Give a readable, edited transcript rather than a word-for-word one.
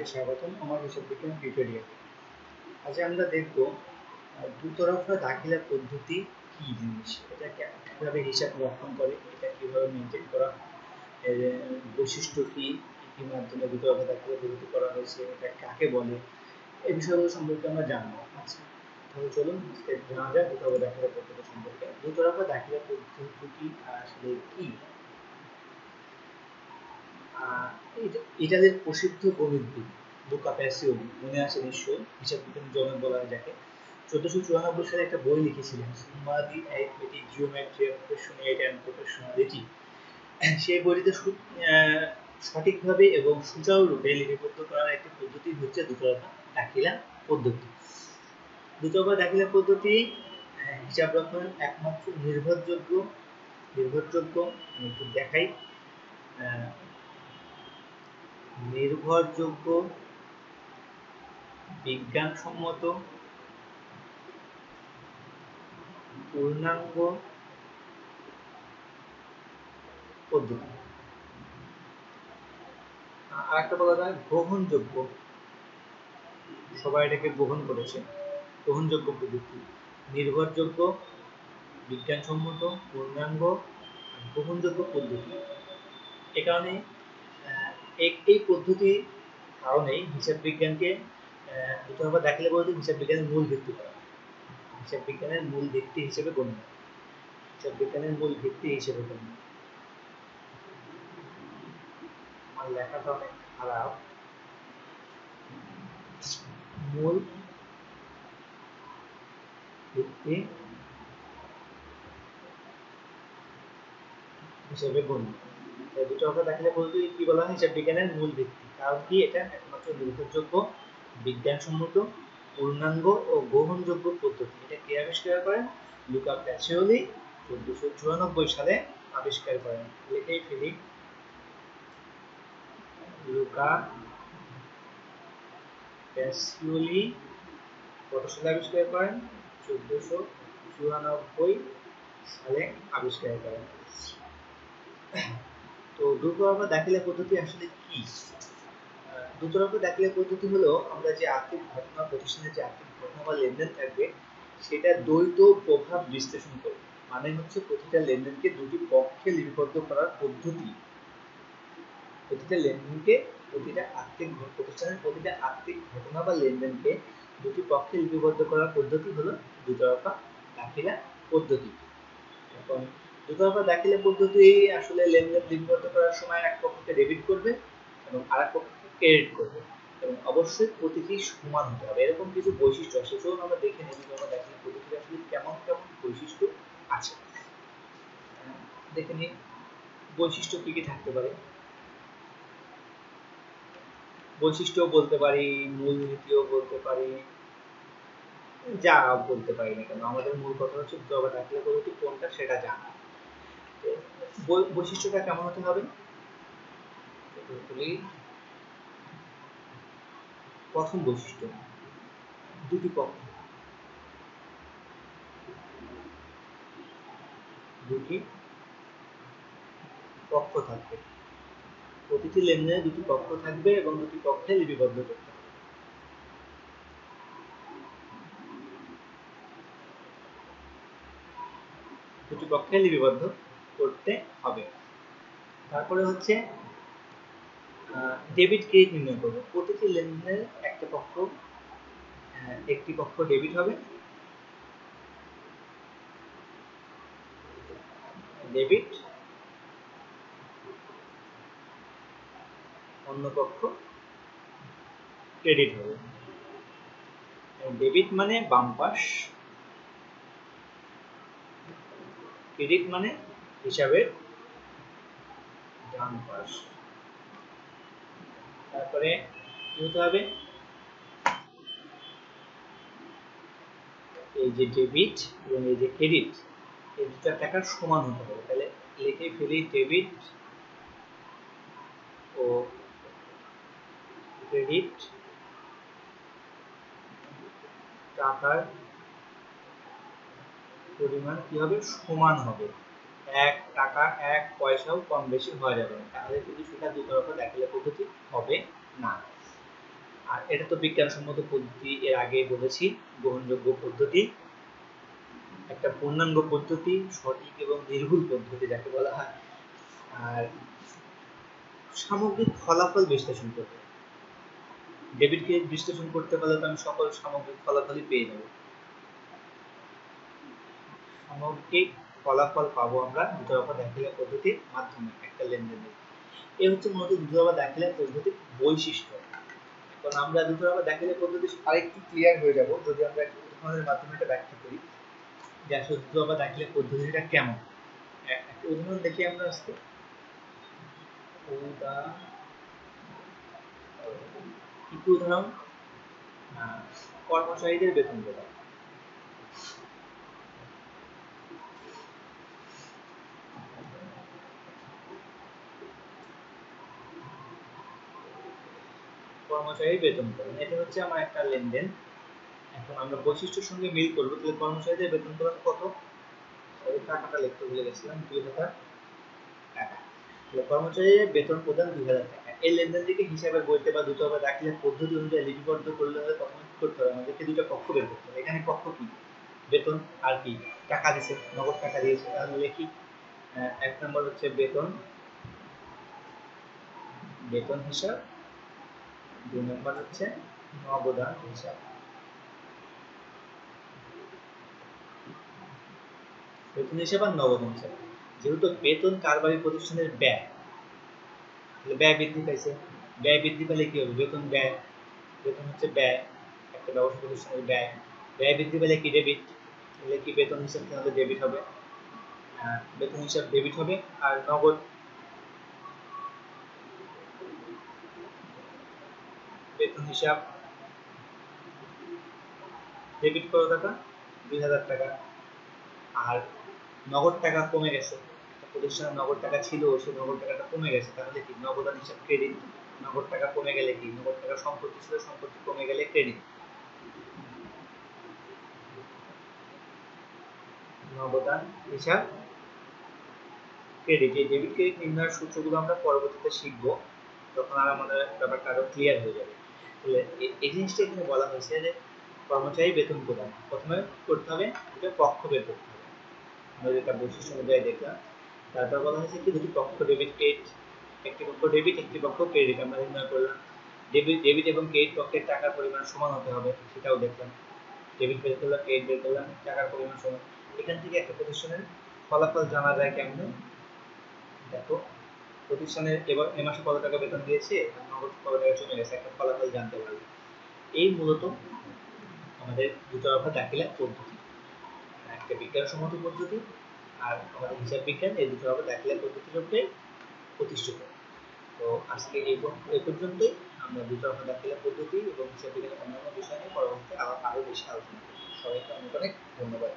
সবাইকে স্বাগতম আমার হিসাব বিজ্ঞান টিউটোরিয়াল। আজ আমরা দেখব দুতরফা দাখিলা পদ্ধতি কি জিনিস, এটা কিভাবে হিসাব রক্ষণ করে, এটা কিভাবে মেনটেন করা, এর বৈশিষ্ট্য কি, কি মাধ্যমে দুতরফা দাখিলা পদ্ধতি করা হয়েছে, এটা কাকে বলে, এই বিষয়গুলো সম্পর্কে আমরা জানবো। আচ্ছা, তাহলে চলুন জানা যাক দুতরফা দাখিলা পদ্ধতি সম্পর্কে। দুতরফা দাখিলা পদ্ধতি আসলে কি? ইটালির প্রসিদ্ধ গণিতবিদ লুকা প্যাসিওলি, মনে আছে নিশ্চয়ই, হিসাব বিজ্ঞানের জনক বলা হয় যাকে, 1494 সালে একটা বই লিখেছিলেন, Summa de arithmetic geometry of professionality and professionality. সেই বইটিতে সঠিকভাবে এবং সুচারুরূপে লিপিবদ্ধ করার একটি পদ্ধতি হচ্ছে দুতরফা দাখিলা পদ্ধতি। দুতরফা দাখিলা পদ্ধতি হিসাব রক্ষণের একমাত্র নির্ভরযোগ্য আমি একটু দেখাই, নির্ভরযোগ্য, বিজ্ঞানসম্মত, পূর্ণাঙ্গ পদ্ধতি। আর একটা বলা যায় গ্রহণযোগ্য, সবাই এটাকে গ্রহণ করেছে, গ্রহণযোগ্য পদ্ধতি। নির্ভরযোগ্য, বিজ্ঞানসম্মত, পূর্ণাঙ্গ, গ্রহণযোগ্য পদ্ধতি। এ কারণে এই পদ্ধতির কারণেই হিসাব বিজ্ঞানকে দুতরফা দাখিলা পদ্ধতি হিসাব বিজ্ঞানের মূল ভিত্তি করা, হিসাব বিজ্ঞানের মূল ভিত্তি হিসেবে গণ্য, হিসাব বিজ্ঞানের মূল ভিত্তি হিসেবে গণ্য। আমার লেখাটা অনেক খারাপ। মূল ভিত্তি হিসেবে গণ্য। দুতরফা দাখিলা পদ্ধতি কি বলা হয়? হিসাব বিজ্ঞানের মূল ভিত্তি। কারণ কি? এটা একমাত্র নির্ভরযোগ্য, বিজ্ঞানসম্মত, পূর্ণাঙ্গ ও গ্রহণযোগ্য পদ্ধতি। এটা কে আবিষ্কার করেন? লুকা প্যাসিওলি 1494 সালে আবিষ্কার করেন। লিখেই ফেলি, লুকা প্যাসিওলি কত সালে আবিষ্কার করেন? 1494 সালে আবিষ্কার করেন। তো দুতরফা দাখিলা পদ্ধতি আসলে কি? দুতরফা দাখিলা পদ্ধতি হলো আমরা যে আর্থিক ঘটনা, প্রতিষ্ঠানের যে আর্থিক ঘটনা বা লেনদেন থাকবে সেটা দ্বৈত প্রভাব বিশ্লেষণ করবে। মানে হচ্ছে প্রতিটা লেনদেনকে দুটি পক্ষে লিপিবদ্ধ করার পদ্ধতি। প্রতিটা লেনদেনকে, প্রতিটা আর্থিক প্রতিষ্ঠানের প্রতিটা আর্থিক ঘটনা বা লেনদেনকে দুটি পক্ষে লিপিবদ্ধ করার পদ্ধতি হলো দুতরফা দাখিলা পদ্ধতি। এখন দুতরফা দাখিলা পদ্ধতি আসলে লেনদেন লিপিবদ্ধ করার সময় এক পক্ষকে ডেবিট করবে এবং আরেক পক্ষকে ক্রেডিট করবে, এবং অবশ্যই প্রতিটি সমান হতে হবে। এরকম কিছু বৈশিষ্ট্য আছে, সেগুলো আমরা দেখে নিই দুতরফা দাখিলা পদ্ধতি আসলে কেমন কেমন বৈশিষ্ট্য আছে। দেখে নিই বৈশিষ্ট্য কি কি থাকতে পারে। বৈশিষ্ট্য বলতে পারি, মূলনীতিও বলতে পারি, যা বলতে পারি না কেন, আমাদের মূল কথা হচ্ছে দুতরফা দাখিলা পদ্ধতি কোনটা সেটা জানা। বৈশিষ্ট্যটা কেমন হতে হবে? প্রথম বৈশিষ্ট্য, দুটি পক্ষ, দুটি পক্ষ থাকবে। প্রতিটি লেনদেনে দুটি পক্ষ থাকবে এবং দুটি পক্ষে লিপিবদ্ধ করতে হবে। দুটি পক্ষে লিপিবদ্ধ করতে হবে। তারপরে হচ্ছে ডেবিট ক্রেডিট নির্ণয় করবে। প্রতিটি লেনদেনের একটি পক্ষ ডেবিট হবে, ডেবিট, অন্য পক্ষ ক্রেডিট হবে। ডেবিট মানে বাম পাশ, ক্রেডিট মানে হিসাবের ডান পাশ। তারপরে কি হতে হবে? এই যে ডেবিট এবং এই যে ক্রেডিট, এই দুটো টাকা সমান হতে হবে। তাহলে লিখে ফেলি ডেবিট ও ক্রেডিট টাকার পরিমাণ কি হবে? সমান হবে। 1 টাকা 1 পয়সাও কম বেশি হওয়া যাবে না, তাহলে কিন্তু সেটা দুতরফা দাখিলা পদ্ধতি হবে না। আর এটা তো বিজ্ঞানসম্মত পদ্ধতি, এর আগে বলেছি গ্রহণযোগ্য পদ্ধতি, একটা পূর্ণাঙ্গ পদ্ধতি, সঠিক এবং নির্ভুল পদ্ধতি যাকে বলা হয়। আর সামগ্রিক ফলাফল বিশ্লেষণ করতে, ডেবিট ক্রেডিট বিশ্লেষণ করতে পারলে তো আমি সকল সামগ্রিক ফলাফলই পেয়ে যাব। সামগ্রিক ফলাফল পাবো আমরা দুতরফা দাখিলা পদ্ধতির মাধ্যমে একটা লেনদেনের। এই হচ্ছে মূলত দুতরফা দাখিলা পদ্ধতির বৈশিষ্ট্য। এখন আমরা দুতরফা দাখিলা পদ্ধতি আরেকটু ক্লিয়ার হয়ে যাব যদি আমরা একটা উদাহরণের মাধ্যমে এটা ব্যাখ্যা করি যে আসলে দুতরফা দাখিলা পদ্ধতিটা কেমন। একটা উদাহরণ দেখি আমরা আজকে। একটু উদাহরণ, কর্মচারীদের বেতন প্রদান। কর্মচারীর বেতন প্রদান, এটা হচ্ছে আমার একটা লেনদেন। এখন আমরা বৈশিষ্ট্যের সঙ্গে মিল করবো, তাহলে কর্মচারীদের বেতন প্রদান কত, টাকাটা লিখতে ভুলে গেছিলাম, 2000 টাকা। কর্মচারীদের বেতন প্রদান 2000 টাকা। এই লেনদেনটিকে হিসাবের বইতে বা দুতরফা দাখিলা পদ্ধতি অনুযায়ী লিপিবদ্ধ করলে হলে প্রথমে কি করতে হবে, আমাদেরকে দুটো পক্ষ বের করতে হবে। এখানে পক্ষ কি, বেতন আর কি টাকা দিছে, নগদ টাকা দিয়েছে, তাহলে লিখি এক নম্বর হচ্ছে বেতন, বেতন হিসাব, দুই নম্বর হচ্ছে নগদান হিসাব। বেতন হিসাব আর নগদান হিসাব। যেহেতু বেতন কারবারি প্রতিষ্ঠানের ব্যয়, ব্যয় বৃদ্ধি পাইছে, ব্যয় বৃদ্ধি পেলে কি হবে, বেতন ব্যয়, বেতন হচ্ছে ব্যয়, একটা ব্যবসা প্রতিষ্ঠানের ব্যয়, ব্যয় বৃদ্ধি পেলে কি ডেবিট, তাহলে কি বেতন হিসাব তাহলে ডেবিট হবে, বেতন হিসাব ডেবিট হবে। আর নগদ, বেতন হিসাব ডেবিট কত টাকা, 2000 টাকা। আর নগদ টাকা কমে গেছে, প্রতিষ্ঠানের নগদ টাকা ছিল, সেই নগদ টাকাটা কমে গেছে, তাহলে কি নগদান হিসাব ক্রেডিট। নগদ টাকা কমে গেলে কি, নগদ টাকা সম্পত্তি ছিল, সম্পত্তি কমে গেলে ক্রেডিট। নগদান হিসাব ক্রেডিট। এই ডেবিট ক্রেডিট নির্ণয়ের সূত্রগুলো আমরা পরবর্তীতে শিখবো, তখন আর আমাদের ব্যাপারটা আরো ক্লিয়ার হয়ে যাবে। তাহলে এই জিনিসটা এখানে বলা হয়েছে যে কর্মচারী বেতন প্রদান প্রথমে করতে হবে, দুটো পক্ষ বের করতে হবে, আমরা যেটা বৈশিষ্ট্য অনুযায়ী দেখলাম। তারপর বলা হয়েছে কি দুটি পক্ষ ডেবিট ক্রেডিট, একটি পক্ষ ডেবিট একটি পক্ষ ক্রেডিট আমরা নির্ণয় করলাম। ডেবিট এবং ক্রেডিট পক্ষের টাকার পরিমাণ সমান হতে হবে, সেটাও দেখলাম। ডেবিট বের করলাম, ক্রেডিট বের করলাম, টাকার পরিমাণ সমান। এখান থেকে একটা প্রতিষ্ঠানের ফলাফল জানা যায় কেমনে, দেখো প্রতিষ্ঠানের এবার এ মাসে কত টাকা বেতন দিয়েছে, নগদ কত টাকা জমে গেছে, একটা ফলাফল জানতে পারবে। এই মূলত আমাদের দুতরফা দাখিলা পদ্ধতি, একটা বিজ্ঞানসম্মত পদ্ধতি আর আমাদের হিসাব বিজ্ঞান, এই দুতরফা দাখিলা পদ্ধতির উপরে প্রতিষ্ঠিত। তো আজকে এই পর্যন্তই। আমরা দুতরফা দাখিলা পদ্ধতি এবং হিসাব বিজ্ঞানের অন্যান্য বিষয় নিয়ে পরবর্তীতে আরো বেশি আলোচনা করব। সবাইকে অনেক অনেক ধন্যবাদ।